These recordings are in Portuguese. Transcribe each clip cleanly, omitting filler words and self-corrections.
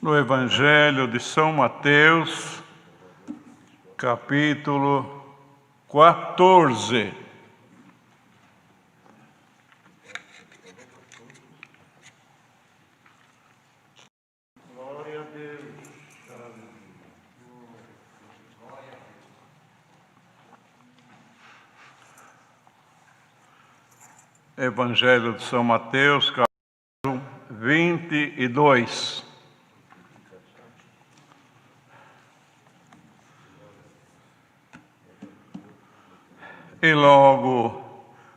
no Evangelho de São Mateus, capítulo 14. Glória a Deus. Evangelho de São Mateus, capítulo 22. E logo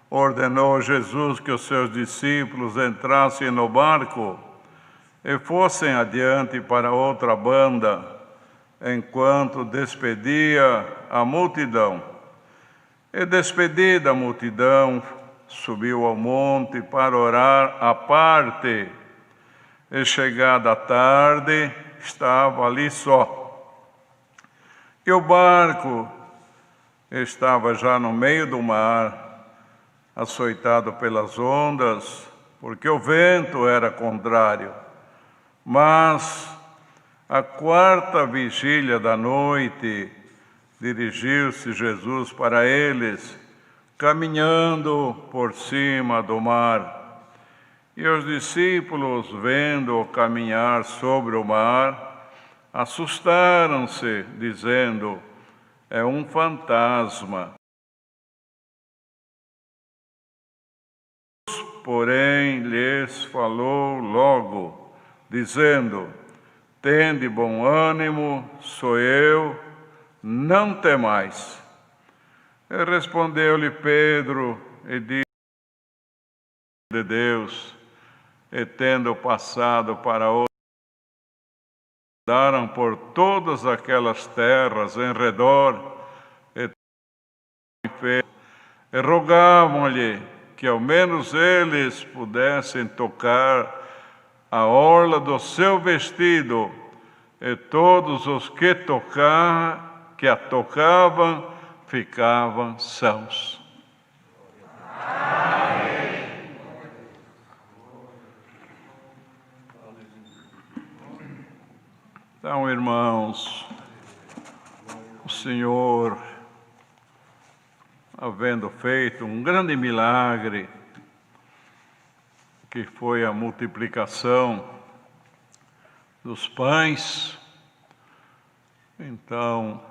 ordenou Jesus que os seus discípulos entrassem no barco e fossem adiante para outra banda, enquanto despedia a multidão. E despedida a multidão, subiu ao monte para orar à parte. E chegada a tarde, estava ali só. E o barco estava já no meio do mar, açoitado pelas ondas, porque o vento era contrário. Mas, à quarta vigília da noite, dirigiu-se Jesus para eles, caminhando por cima do mar. E os discípulos, vendo-o caminhar sobre o mar, assustaram-se, dizendo: é um fantasma. Porém, lhes falou logo, dizendo: tende bom ânimo, sou eu, não temais. E respondeu-lhe Pedro e disse: de Deus, e tendo passado para outro, andaram por todas aquelas terras em redor, e rogavam-lhe que ao menos eles pudessem tocar a orla do seu vestido, e todos os que a tocavam ficavam sãos. Então, irmãos, o Senhor, havendo feito um grande milagre, que foi a multiplicação dos pães, então,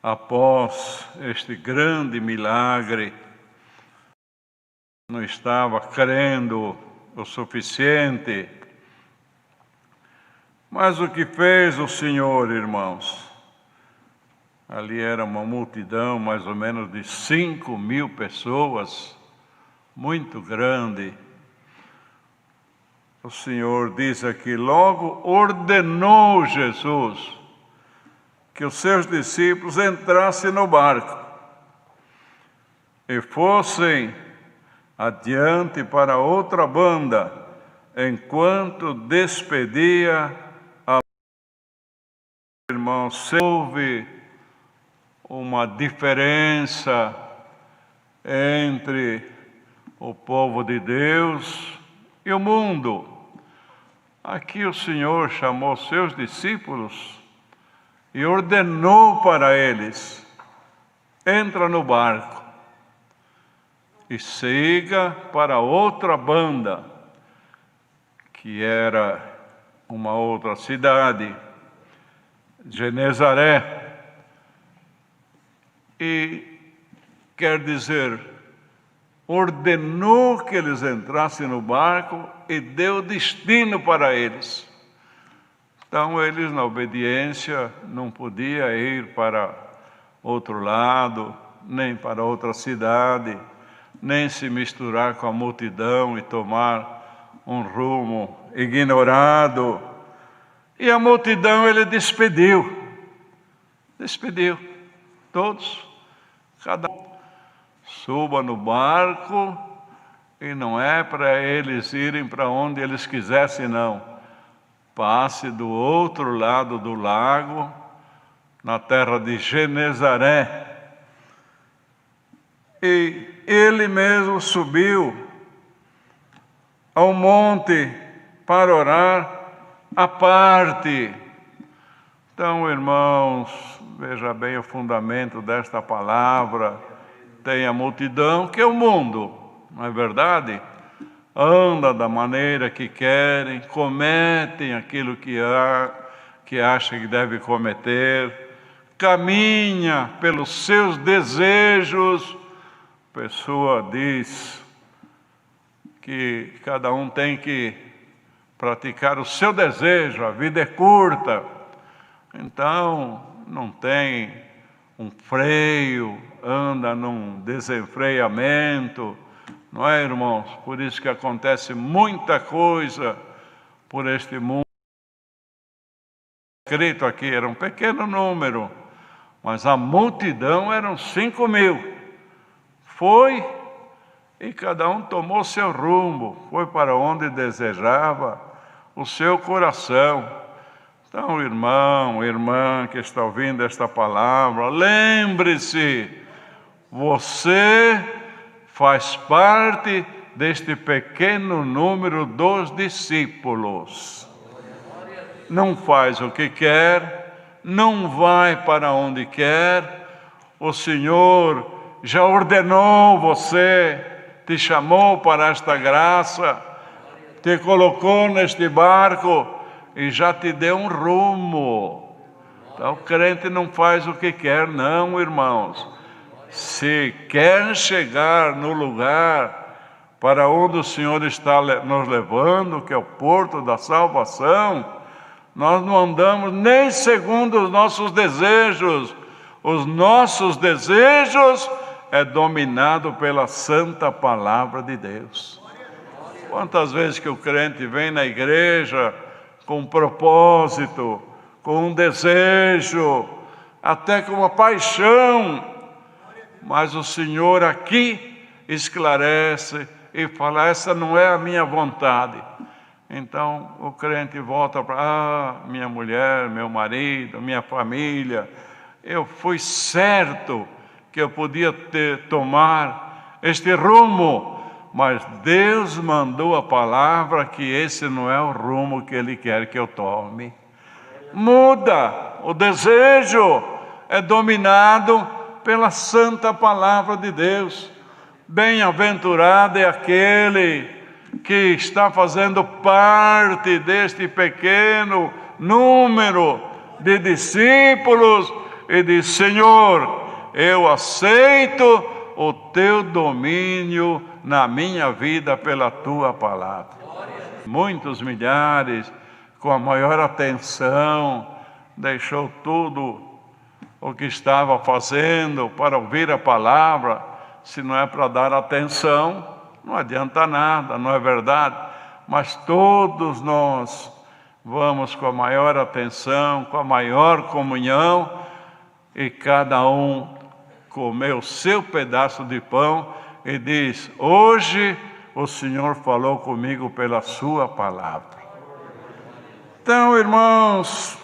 após este grande milagre, não estava crendo o suficiente. Mas o que fez o Senhor, irmãos? Ali era uma multidão, mais ou menos de 5.000 pessoas, muito grande. O Senhor diz aqui, logo ordenou Jesus que os seus discípulos entrassem no barco e fossem adiante para outra banda, enquanto despedia a irmãos. Houve uma diferença entre o povo de Deus e o mundo. Aqui o Senhor chamou seus discípulos e ordenou para eles: entra no barco e siga para outra banda, que era uma outra cidade, Genezaré. E quer dizer, ordenou que eles entrassem no barco e deu destino para eles. Então eles, na obediência, não podiam ir para outro lado, nem para outra cidade, nem se misturar com a multidão e tomar um rumo ignorado. E a multidão ele despediu todos, cada um suba no barco, e não é para eles irem para onde eles quisessem, não. Passe do outro lado do lago, na terra de Genezaré. E ele mesmo subiu ao monte para orar, à parte. Então, irmãos, veja bem o fundamento desta palavra. Tem a multidão que é o mundo, não é verdade? Anda da maneira que querem, cometem aquilo que acha que deve cometer, caminha pelos seus desejos. A pessoa diz que cada um tem que praticar o seu desejo, a vida é curta. Então, não tem um freio, anda num desenfreamento, não é, irmãos? Por isso que acontece muita coisa por este mundo. Escrito aqui, era um pequeno número, mas a multidão eram 5.000. Foi e cada um tomou seu rumo, foi para onde desejava o seu coração. Então, irmão, irmã que está ouvindo esta palavra, lembre-se, você faz parte deste pequeno número dos discípulos. Não faz o que quer, não vai para onde quer. O Senhor já ordenou você, te chamou para esta graça, te colocou neste barco e já te deu um rumo. Então, o crente não faz o que quer, não, irmãos. Se quer chegar no lugar para onde o Senhor está nos levando, que é o porto da salvação, nós não andamos nem segundo os nossos desejos. Os nossos desejos é dominado pela santa palavra de Deus. Quantas vezes que o crente vem na igreja com um propósito, com um desejo, até com uma paixão, mas o Senhor aqui esclarece e fala, essa não é a minha vontade. Então o crente volta para, minha mulher, meu marido, minha família, eu fui certo que eu podia tomar este rumo, mas Deus mandou a palavra que esse não é o rumo que Ele quer que eu tome. Muda, o desejo é dominado pela santa palavra de Deus. Bem-aventurado é aquele que está fazendo parte deste pequeno número de discípulos e diz, Senhor, eu aceito o teu domínio na minha vida pela tua palavra. Muitos milhares, com a maior atenção, deixou tudo o que estava fazendo para ouvir a palavra. Se não é para dar atenção, não adianta nada, não é verdade? Mas todos nós vamos com a maior atenção, com a maior comunhão, e cada um comeu o seu pedaço de pão e diz, hoje o Senhor falou comigo pela sua palavra. Então, irmãos,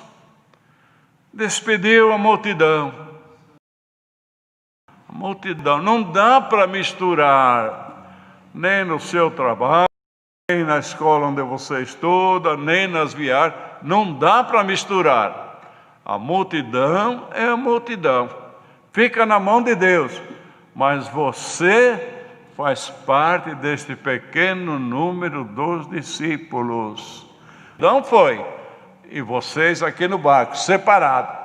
despediu a multidão. A multidão, não dá para misturar, nem no seu trabalho, nem na escola onde você estuda, nem nas viagens, não dá para misturar. A multidão é a multidão, fica na mão de Deus, mas você faz parte deste pequeno número dos discípulos. Não foi, e vocês aqui no barco, separados,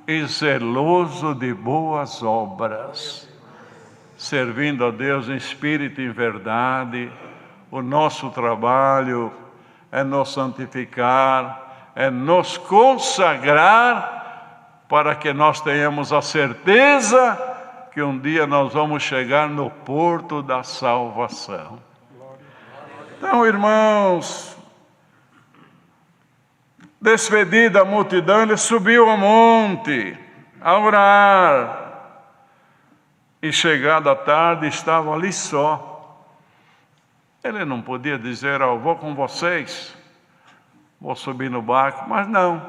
e zeloso de boas obras, servindo a Deus em espírito e em verdade. O nosso trabalho é nos santificar, é nos consagrar, para que nós tenhamos a certeza que um dia nós vamos chegar no porto da salvação. Então, irmãos, despedida a multidão, ele subiu ao monte a orar, e chegada a tarde estava ali só. Ele não podia dizer, vou com vocês, vou subir no barco, mas não.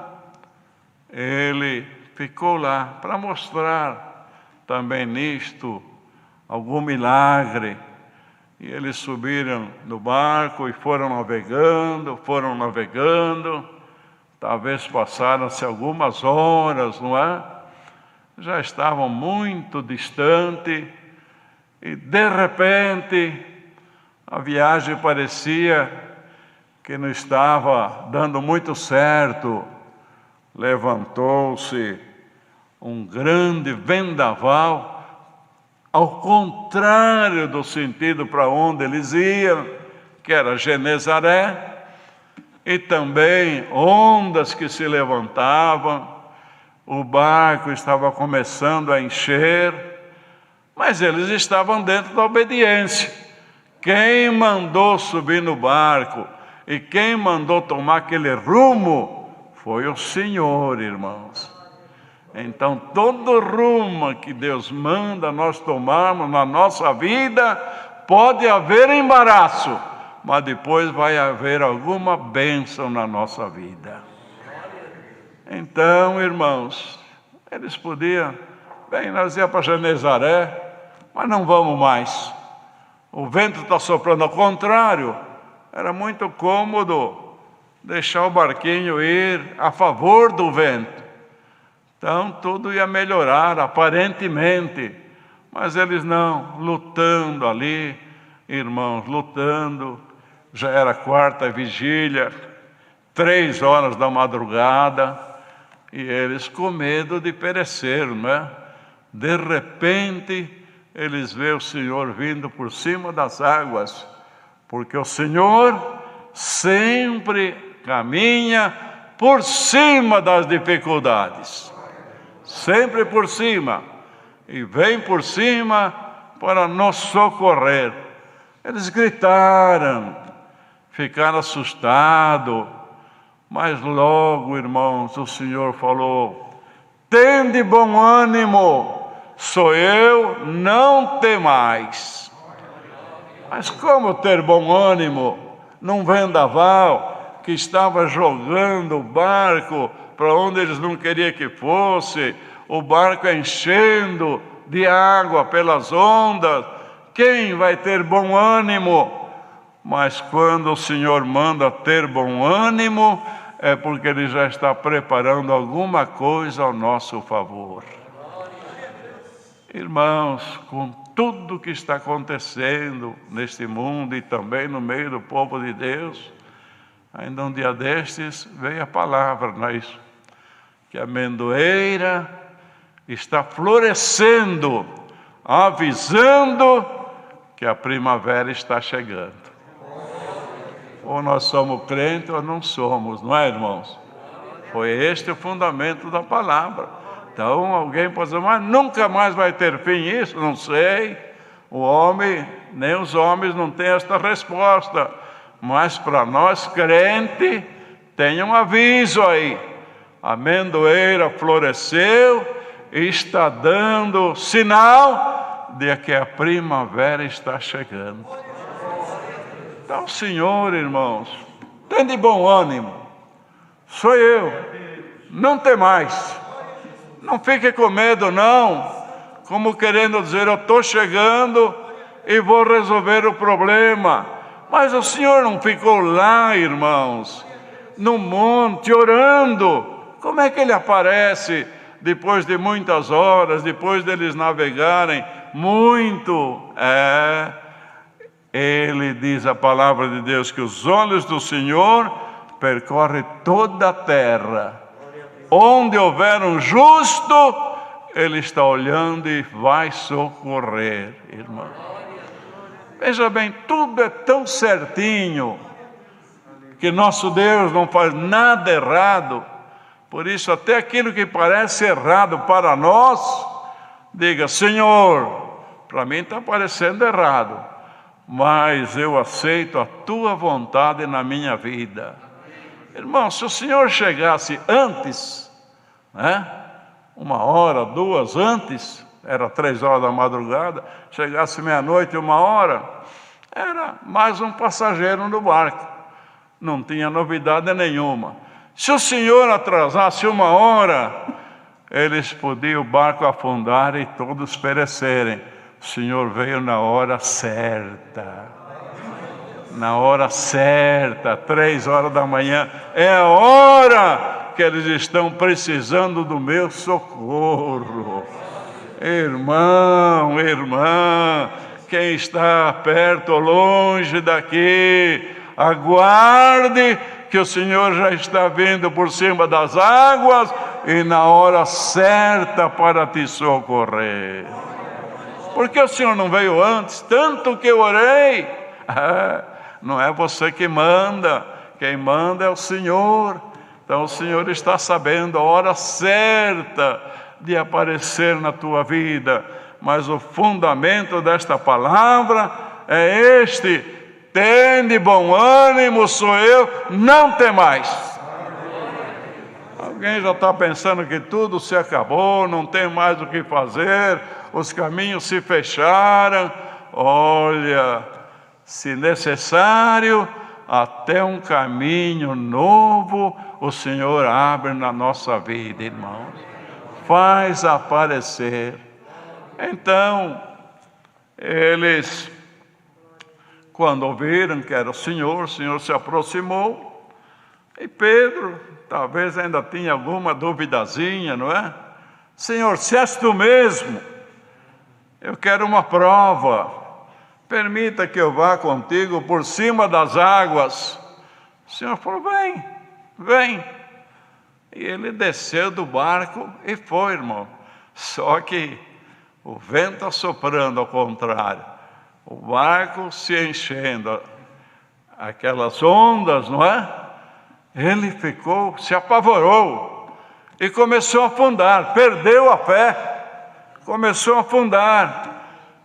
Ele ficou lá para mostrar também nisto algum milagre. E eles subiram no barco e foram navegando, Talvez passaram-se algumas horas, não é? Já estavam muito distante e, de repente, a viagem parecia que não estava dando muito certo. Levantou-se um grande vendaval, ao contrário do sentido para onde eles iam, que era Genezaré, e também ondas que se levantavam. O barco estava começando a encher, mas eles estavam dentro da obediência. Quem mandou subir no barco e quem mandou tomar aquele rumo foi o Senhor, irmãos. Então, todo rumo que Deus manda nós tomarmos na nossa vida, pode haver embaraço, mas depois vai haver alguma bênção na nossa vida. Então, irmãos, eles podiam, bem, nós íamos para Genezaré, mas não vamos mais. O vento está soprando, ao contrário, era muito cômodo deixar o barquinho ir a favor do vento. Então, tudo ia melhorar, aparentemente, mas eles não, lutando ali, irmãos, lutando. Já era quarta vigília, 3 horas da madrugada, e eles com medo de perecer, não é? De repente, eles veem o Senhor vindo por cima das águas, porque o Senhor sempre caminha por cima das dificuldades, sempre por cima, e vem por cima para nos socorrer. Eles gritaram, ficaram assustados, mas logo, irmãos, o Senhor falou: tende bom ânimo, sou eu, não temais. Mas como ter bom ânimo num vendaval que estava jogando o barco para onde eles não queriam que fosse, o barco enchendo de água pelas ondas? Quem vai ter bom ânimo? Mas quando o Senhor manda ter bom ânimo, é porque Ele já está preparando alguma coisa ao nosso favor. Irmãos, com tudo que está acontecendo neste mundo e também no meio do povo de Deus, ainda um dia destes veio a palavra, não é isso? Que a amendoeira está florescendo, avisando que a primavera está chegando. Ou nós somos crentes ou não somos, não é, irmãos? Foi este o fundamento da palavra. Então alguém pode dizer, mas nunca mais vai ter fim isso? Não sei. O homem, nem os homens não têm esta resposta. Mas para nós crentes, tem um aviso aí. A amendoeira floresceu e está dando sinal de que a primavera está chegando. Então, Senhor, irmãos, tem de bom ânimo. Sou eu. Não temais. Não fique com medo, não. Como querendo dizer, eu estou chegando e vou resolver o problema. Mas o Senhor não ficou lá, irmãos, no monte, orando. Como é que Ele aparece depois de muitas horas, depois deles navegarem muito? Ele diz a palavra de Deus que os olhos do Senhor percorrem toda a terra. Onde houver um justo, Ele está olhando e vai socorrer, irmão. Veja bem, tudo é tão certinho, que nosso Deus não faz nada errado. Por isso, até aquilo que parece errado para nós, diga, Senhor, para mim está parecendo errado, mas eu aceito a Tua vontade na minha vida. Irmão, se o Senhor chegasse antes, né? 1 hora, 2 antes, era 3 horas da madrugada, chegasse meia-noite, 1 hora, era mais um passageiro no barco, não tinha novidade nenhuma. Se o Senhor atrasasse 1 hora, eles podiam o barco afundar e todos perecerem. O Senhor veio na hora certa. Na hora certa, 3 horas da manhã, é a hora que eles estão precisando do meu socorro. Irmão, irmã, quem está perto ou longe daqui, aguarde que o Senhor já está vindo por cima das águas e na hora certa para te socorrer. Por que o Senhor não veio antes? Tanto que eu orei. Não é você que manda, quem manda é o Senhor. Então o Senhor está sabendo a hora certa de aparecer na tua vida. Mas o fundamento desta palavra é este: tende bom ânimo, sou eu, não temais. Alguém já está pensando que tudo se acabou, não tem mais o que fazer, os caminhos se fecharam. Olha, se necessário, até um caminho novo o Senhor abre na nossa vida, irmãos. Faz aparecer. Então, eles, quando ouviram que era o Senhor se aproximou. E Pedro, talvez ainda tinha alguma duvidazinha, não é? Senhor, se és tu mesmo, eu quero uma prova. Permita que eu vá contigo por cima das águas. O Senhor falou, vem, vem. E ele desceu do barco e foi, irmão. Só que o vento assoprando ao contrário, o barco se enchendo, aquelas ondas, não é? Ele ficou, se apavorou e começou a afundar, perdeu a fé, começou a afundar.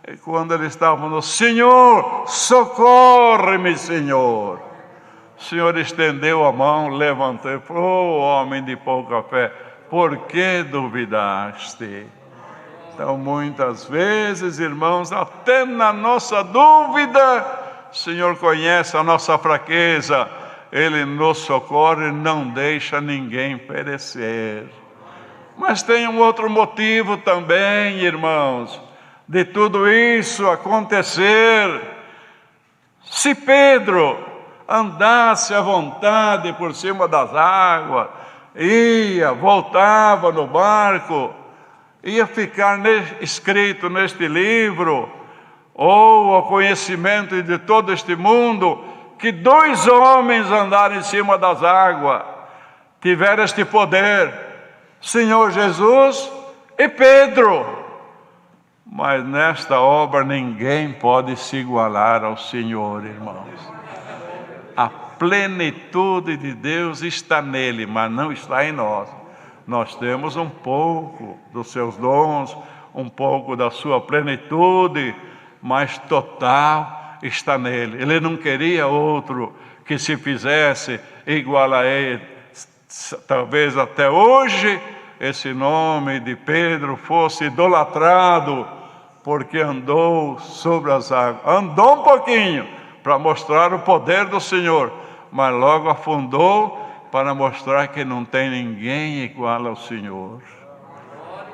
E quando ele estava falando, Senhor, socorre-me, Senhor. O Senhor estendeu a mão, levantou e falou, homem de pouca fé, por que duvidaste? Então, muitas vezes, irmãos, até na nossa dúvida, o Senhor conhece a nossa fraqueza, Ele nos socorre e não deixa ninguém perecer. Mas tem um outro motivo também, irmãos, de tudo isso acontecer. Se Pedro andasse à vontade por cima das águas, ia, voltava no barco, ia ficar escrito neste livro, ou ao conhecimento de todo este mundo, que 2 homens andaram em cima das águas, tiveram este poder, Senhor Jesus e Pedro. Mas nesta obra ninguém pode se igualar ao Senhor, irmãos. A plenitude de Deus está nele, mas não está em nós. Nós temos um pouco dos seus dons, um pouco da sua plenitude, mas total está nele. Ele não queria outro que se fizesse igual a ele. Talvez até hoje esse nome de Pedro fosse idolatrado, porque andou sobre as águas. Andou um pouquinho para mostrar o poder do Senhor, mas logo afundou para mostrar que não tem ninguém igual ao Senhor.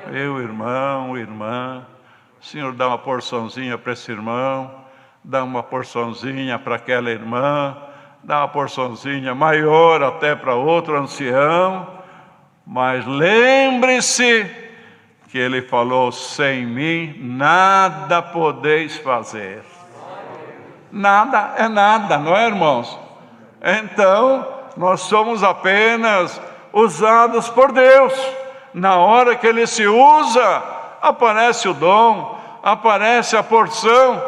Meu irmão, irmã, o Senhor dá uma porçãozinha para esse irmão, dá uma porçãozinha para aquela irmã, dá uma porçãozinha maior até para outro ancião, mas lembre-se que ele falou, sem mim nada podeis fazer. Nada é nada, não é, irmãos? Então, nós somos apenas usados por Deus. Na hora que Ele se usa, aparece o dom, aparece a porção,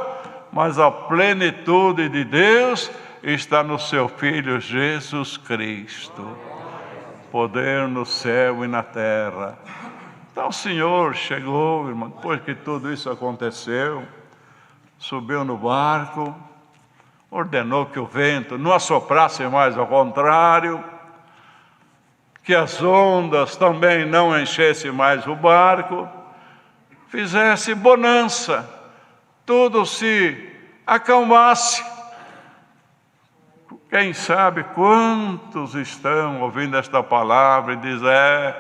mas a plenitude de Deus está no seu Filho Jesus Cristo. Poder no céu e na terra. Então o Senhor chegou, irmão, depois que tudo isso aconteceu, subiu no barco, ordenou que o vento não assoprasse mais, ao contrário, que as ondas também não enchessem mais o barco, fizesse bonança, tudo se acalmasse. Quem sabe quantos estão ouvindo esta palavra e dizem,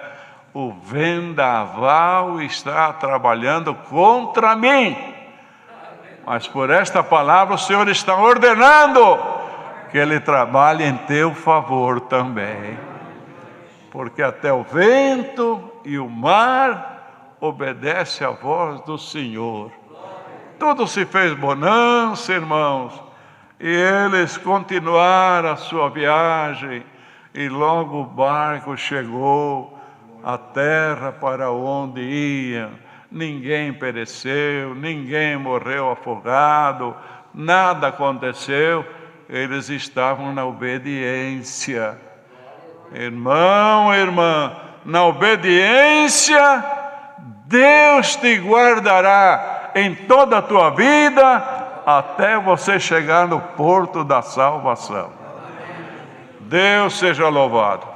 o vendaval está trabalhando contra mim. Mas por esta palavra o Senhor está ordenando que Ele trabalhe em teu favor também. Porque até o vento e o mar obedecem à voz do Senhor. Tudo se fez bonança, irmãos, e eles continuaram a sua viagem, e logo o barco chegou à terra para onde iam. Ninguém pereceu, ninguém morreu afogado, nada aconteceu, eles estavam na obediência. Irmão, irmã, na obediência, Deus te guardará em toda a tua vida, até você chegar no porto da salvação. Deus seja louvado.